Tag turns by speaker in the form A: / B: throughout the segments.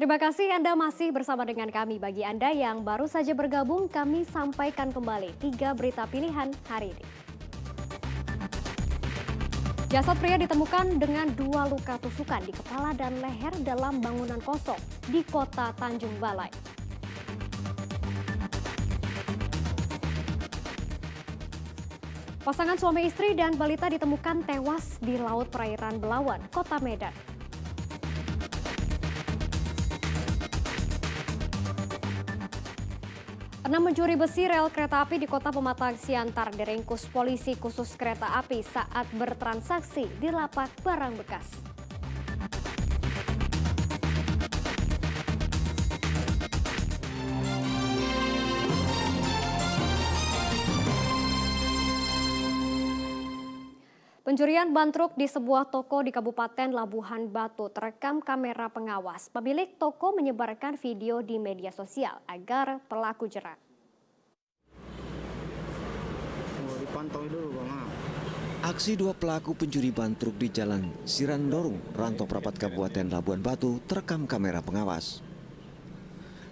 A: Terima kasih Anda masih bersama dengan kami. Bagi Anda yang baru saja bergabung, kami sampaikan kembali 3 berita pilihan hari ini. Jasad pria ditemukan dengan 2 luka tusukan di kepala dan leher dalam bangunan kosong di kota Tanjung Balai. Pasangan suami istri dan balita ditemukan tewas di Laut Perairan Belawan, Kota Medan. Enam pencuri besi rel kereta api di Kota Pematang Siantar diringkus polisi khusus kereta api saat bertransaksi di lapak barang bekas. Pencurian ban truk di sebuah toko di Kabupaten Labuhan Batu terekam kamera pengawas. Pemilik toko menyebarkan video di media sosial agar pelaku jerak.
B: Aksi 2 pelaku pencuri ban truk di Jalan Sirandorung, Rantau Prapat Kabupaten Labuhan Batu terekam kamera pengawas.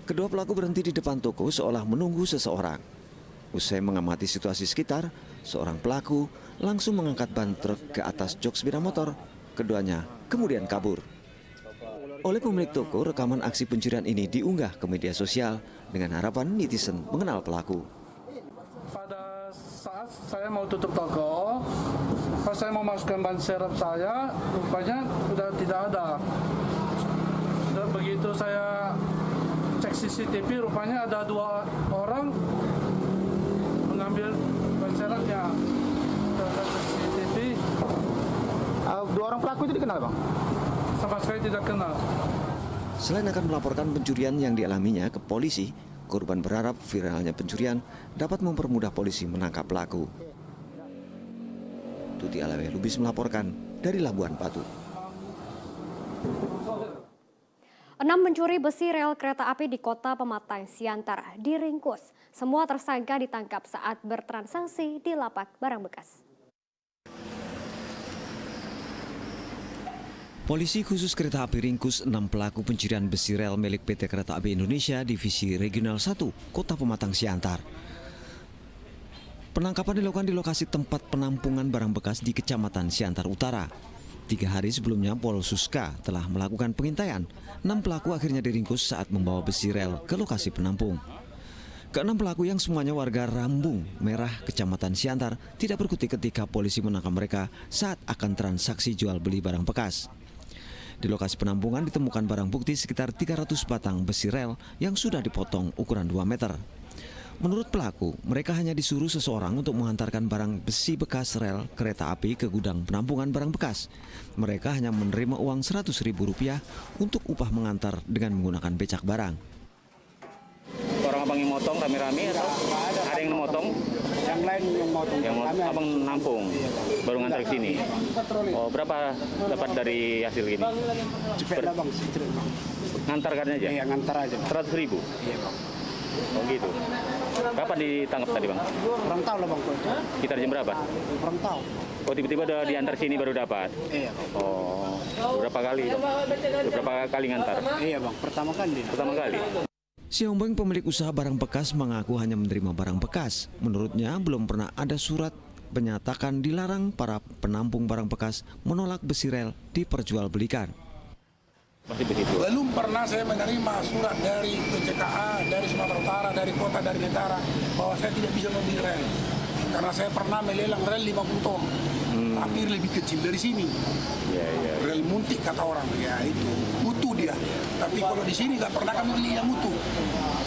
B: Kedua pelaku berhenti di depan toko seolah menunggu seseorang. Usai mengamati situasi sekitar, seorang pelaku langsung mengangkat ban truk ke atas jok sepeda motor. Keduanya kemudian kabur. Oleh pemilik toko, rekaman aksi pencurian ini diunggah ke media sosial dengan harapan netizen mengenal pelaku.
C: Pada saat saya mau tutup toko, pas saya mau masukkan ban serep saya, rupanya sudah tidak ada. Sudah begitu saya cek CCTV, rupanya ada 2 orang mengambil ban serepnya. CCTV.
D: 2 orang pelaku itu dikenal, Bang?
C: Sama sekali tidak kenal.
B: Selain akan melaporkan pencurian yang dialaminya ke polisi, korban berharap viralnya pencurian dapat mempermudah polisi menangkap pelaku. Tuti Alawe Lubis melaporkan dari Labuhan Batu.
A: 6 pencuri besi rel kereta api di Kota Pematang Siantar diringkus. Semua tersangka ditangkap saat bertransaksi di lapak barang bekas.
B: Polisi khusus kereta api ringkus 6 pelaku pencurian besi rel milik PT Kereta Api Indonesia Divisi Regional 1, Kota Pematang Siantar. Penangkapan dilakukan di lokasi tempat penampungan barang bekas di Kecamatan Siantar Utara. 3 hari sebelumnya Polsuska telah melakukan pengintaian. 6 pelaku akhirnya diringkus saat membawa besi rel ke lokasi penampung. Ke-6 pelaku yang semuanya warga Rambung Merah, Kecamatan Siantar, tidak berkutik ketika polisi menangkap mereka saat akan transaksi jual beli barang bekas. Di lokasi penampungan ditemukan barang bukti sekitar 300 batang besi rel yang sudah dipotong ukuran 2 meter. Menurut pelaku, mereka hanya disuruh seseorang untuk mengantarkan barang besi bekas rel kereta api ke gudang penampungan barang bekas. Mereka hanya menerima uang Rp100.000 untuk upah mengantar dengan menggunakan becak barang.
E: Orang abang yang motong rame-rame atau ada yang motong?
D: Yang lain yang motong.
E: Yang abang nampung, baru ngantar ke sini. Oh, berapa dapat dari hasil ini?
D: Cepet lah, Bang. Cepet, Bang.
E: Ngantarkan aja?
D: Iya, ngantar aja.
E: 100.000?
D: Iya, Bang.
E: Oh gitu. Kapan ditangkap tadi, Bang?
D: Kurang tahu lah, Bang.
E: Sekitar jam berapa?
D: Kurang tahu.
E: Oh, tiba-tiba udah diantar sini baru dapat?
D: Iya, Bang.
E: Oh, berapa kali? Berapa kali ngantar?
D: Iya, Bang. Pertama kali.
E: Pertama kali?
B: Siombeng, pemilik usaha barang bekas, mengaku hanya menerima barang bekas. Menurutnya belum pernah ada surat menyatakan dilarang para penampung barang bekas menolak besi rel diperjualbelikan.
E: Masih begitu?
F: Belum pernah saya menerima surat dari PCKA, dari Sumatera Utara, dari kota, dari negara bahwa saya tidak bisa membeli rel. Karena saya pernah melelang rel 50 ton, tapi lebih kecil dari sini.
E: Iya.
F: Rel muntik kata orang, ya itu mutu dia. Tapi kalau di sini nggak pernah kami beli yang mutu.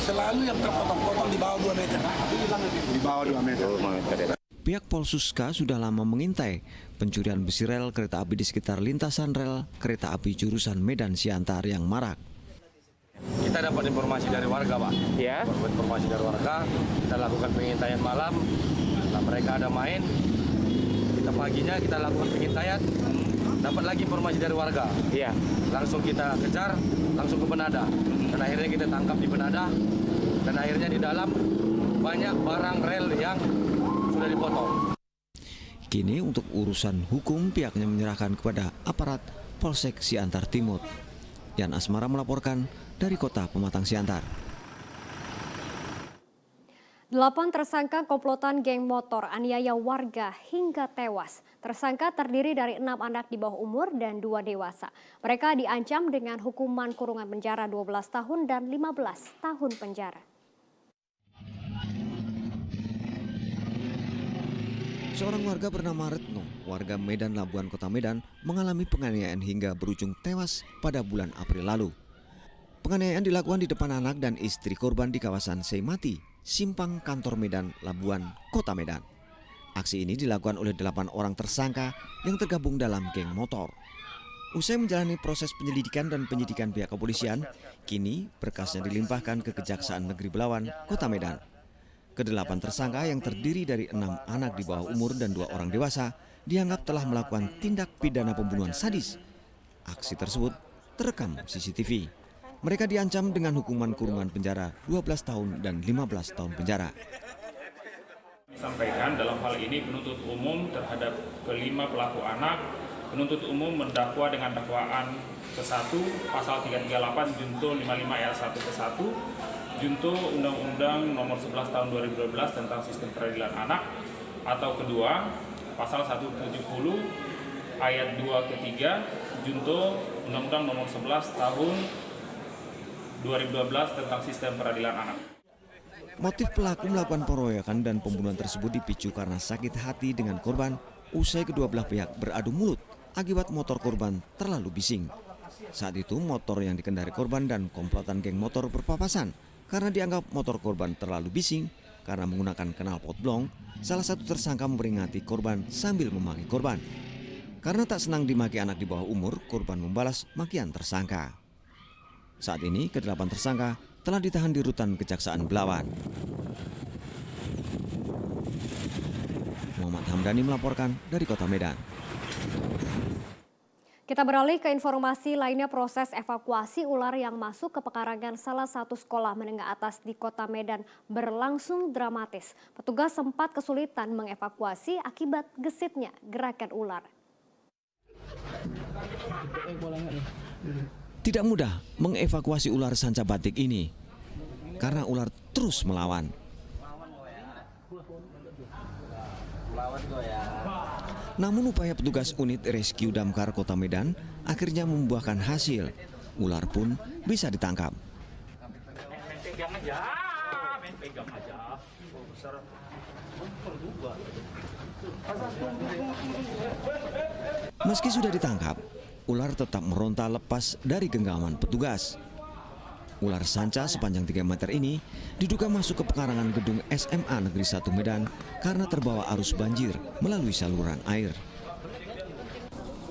F: Selalu yang terpotong-potong di bawah 2 meter. Di bawah 2 meter.
B: Pihak Polsuska sudah lama mengintai pencurian besi rel kereta api di sekitar lintasan rel kereta api jurusan Medan Siantar yang marak.
G: Kita dapat informasi dari warga, Pak.
E: Ya.
G: Dapat informasi dari warga, kita lakukan pengintaian malam. Setelah mereka ada main, kita paginya kita lakukan pengintaian. Dapat lagi informasi dari warga.
E: Iya.
G: Langsung kita kejar, langsung ke Penada. Dan akhirnya kita tangkap di Penada. Dan akhirnya di dalam banyak barang rel yang sudah dipotong.
B: Kini untuk urusan hukum pihaknya menyerahkan kepada aparat Polsek Siantar Timur. Yan Asmara melaporkan dari kota Pematang Siantar.
A: 8 tersangka komplotan geng motor aniaya warga hingga tewas. Tersangka terdiri dari 6 anak di bawah umur dan 2 dewasa. Mereka diancam dengan hukuman kurungan penjara 12 tahun dan 15 tahun penjara.
B: Seorang warga bernama Retno, warga Medan Labuan Kota Medan, mengalami penganiayaan hingga berujung tewas pada bulan April lalu. Penganiayaan dilakukan di depan anak dan istri korban di kawasan Seimati, Simpang Kantor Medan, Labuan, Kota Medan. Aksi ini dilakukan oleh 8 orang tersangka yang tergabung dalam geng motor. Usai menjalani proses penyelidikan dan penyidikan pihak kepolisian, kini berkasnya dilimpahkan ke Kejaksaan Negeri Belawan, Kota Medan. Kedelapan tersangka yang terdiri dari 6 anak di bawah umur dan 2 orang dewasa dianggap telah melakukan tindak pidana pembunuhan sadis. Aksi tersebut terekam CCTV. Mereka diancam dengan hukuman kurungan penjara 12 tahun dan 15 tahun penjara.
H: Sampaikan dalam hal ini penuntut umum terhadap kelima pelaku anak, penuntut umum mendakwa dengan dakwaan ke-1 pasal 338 junto 55 ayat 1 ke-1 junto Undang-Undang Nomor 11 Tahun 2012 tentang Sistem Peradilan Anak, atau kedua pasal 170 ayat 2 ke-3 junto Undang-Undang Nomor 11 Tahun 2012 tentang Sistem Peradilan Anak.
B: Motif pelaku melakukan pengeroyokan dan pembunuhan tersebut dipicu karena sakit hati dengan korban usai kedua belah pihak beradu mulut akibat motor korban terlalu bising. Saat itu motor yang dikendari korban dan komplotan geng motor berpapasan karena dianggap motor korban terlalu bising karena menggunakan knalpot blong. Salah satu tersangka memperingati korban sambil memaki korban. Karena tak senang dimaki anak di bawah umur, korban membalas makian tersangka. Saat ini, ke-8 tersangka telah ditahan di rutan Kejaksaan Belawan. Muhammad Hamdani melaporkan dari Kota Medan.
A: Kita beralih ke informasi lainnya. Proses evakuasi ular yang masuk ke pekarangan salah satu sekolah menengah atas di Kota Medan berlangsung dramatis. Petugas sempat kesulitan mengevakuasi akibat gesitnya gerakan ular.
B: Tidak mudah mengevakuasi ular sanca batik ini karena ular terus melawan. Namun upaya petugas unit rescue damkar Kota Medan akhirnya membuahkan hasil. Ular pun bisa ditangkap. Meski sudah ditangkap, ular tetap meronta lepas dari genggaman petugas. Ular sanca sepanjang 3 meter ini diduga masuk ke pekarangan gedung SMA Negeri 1 Medan karena terbawa arus banjir melalui saluran air.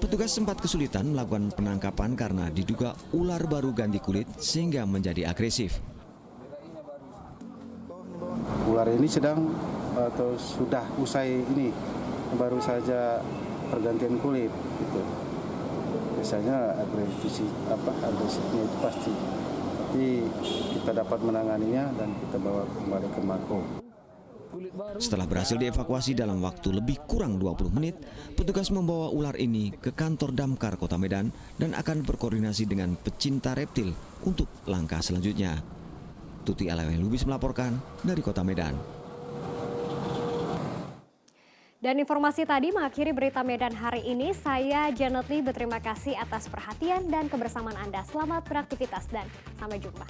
B: Petugas sempat kesulitan melakukan penangkapan karena diduga ular baru ganti kulit sehingga menjadi agresif.
I: Ular ini sedang atau sudah usai ini, baru saja pergantian kulit gitu. Biasanya agresifnya itu pasti. Tapi kita dapat menanganinya dan kita bawa kembali ke Mako.
B: Setelah berhasil dievakuasi dalam waktu lebih kurang 20 menit, petugas membawa ular ini ke kantor damkar Kota Medan dan akan berkoordinasi dengan pecinta reptil untuk langkah selanjutnya. Tuti Alaweh Lubis melaporkan dari Kota Medan.
A: Dan informasi tadi mengakhiri berita Medan hari ini. Saya Janet Lee berterima kasih atas perhatian dan kebersamaan Anda. Selamat beraktivitas dan sampai jumpa.